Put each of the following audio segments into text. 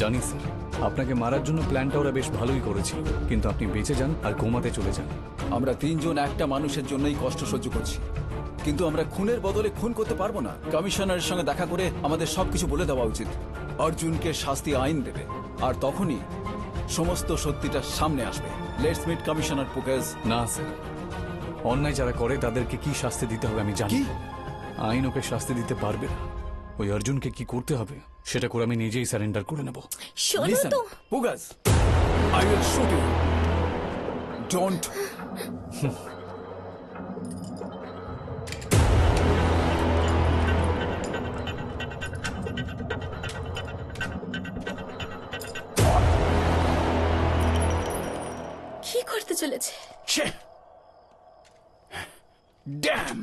জানি স্যার, আপনাকে মারার জন্য প্ল্যানটা ওরা বেশ ভালোই করেছিল, কিন্তু আপনি বেঁচে যান আর ঘুমাতে চলে যান। আমরা তিনজন একটা মানুষের জন্যই কষ্ট সহ্য করছি, কিন্তু আমরা খুনের বদলে খুন করতে পারবো না। কমিশনারের সঙ্গে দেখা করে আমাদের সবকিছু বলে দেওয়া উচিত। অর্জুনকে শাস্তি আইন দেবে, আর তখনই সমস্ত সত্যিটা সামনে আসবে। Let's meet commissioner Pukej. না স্যার, অন্যায় যারা করে তাদেরকে কি শাস্তি দিতে হবে আমি জানি। আইন ওকে শাস্তি দিতে পারবে না। ওই অর্জুনকে কি করতে হবে সেটা করে আমি নিজেই সারেন্ডার করে নেব। শোনো তো, Pukej, I will shoot you. Don't. কি করতে চলেছে? ড্যাম।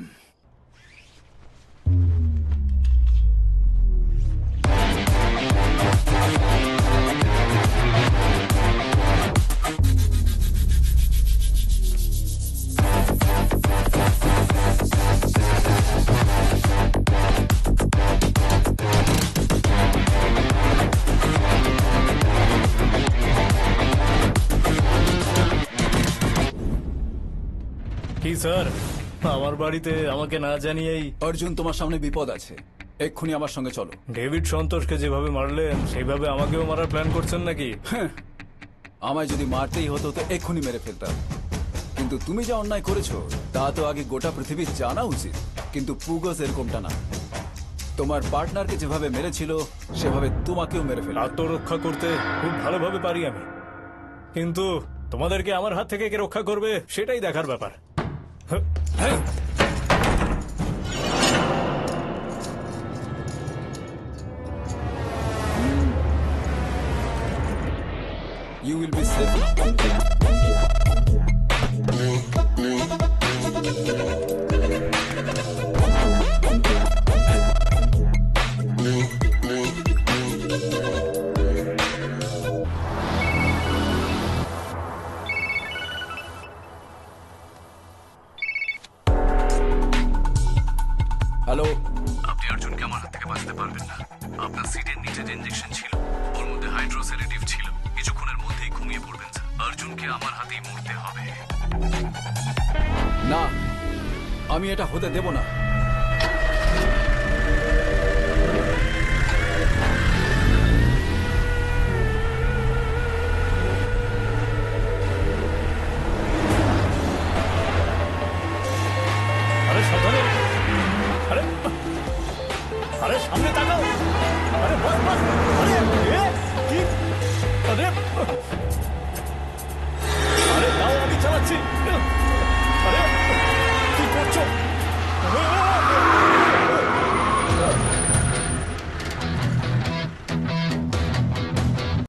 কি স্যার, আমার বাড়িতে আমাকে না জানিয়েই? অর্জুন, তোমার সামনে বিপদ আছে, এক্ষুনি আমার সঙ্গে চলো। ডেভিড সন্তোষকে যেভাবে মারলেন সেইভাবে আমাকেও মারার প্ল্যান করছেন নাকি? আমায় যদি মারতেই হতো তো এক্ষুনি মেরে ফেলতাম, কিন্তু তুমি যা অন্যায় করেছো তা তো আগে গোটা পৃথিবীর জানা উচিত। কিন্তু পুগস এরকমটা না, তোমার পার্টনারকে যেভাবে মেরেছিল সেভাবে তোমাকেও মেরে ফেল। আত্মরক্ষা করতে খুব ভালোভাবে পারি আমি, কিন্তু তোমাদেরকে আমার হাত থেকে কে রক্ষা করবে সেটাই দেখার ব্যাপার। You will be safe. Hello, আপনি অর্জুনকে আমার হাত থেকে বাঁচাতে পারবেন না। আপনার সিটের নিচে যে ইঞ্জেকশন ছিল ওর মধ্যে হাইড্রোসেডেটিভ ছিল। কিছুক্ষণের মধ্যেই ঘুমিয়ে পড়বেন স্যার। অর্জুনকে আমার হাতেই মরতে হবে। না, আমি এটা হতে দেব না।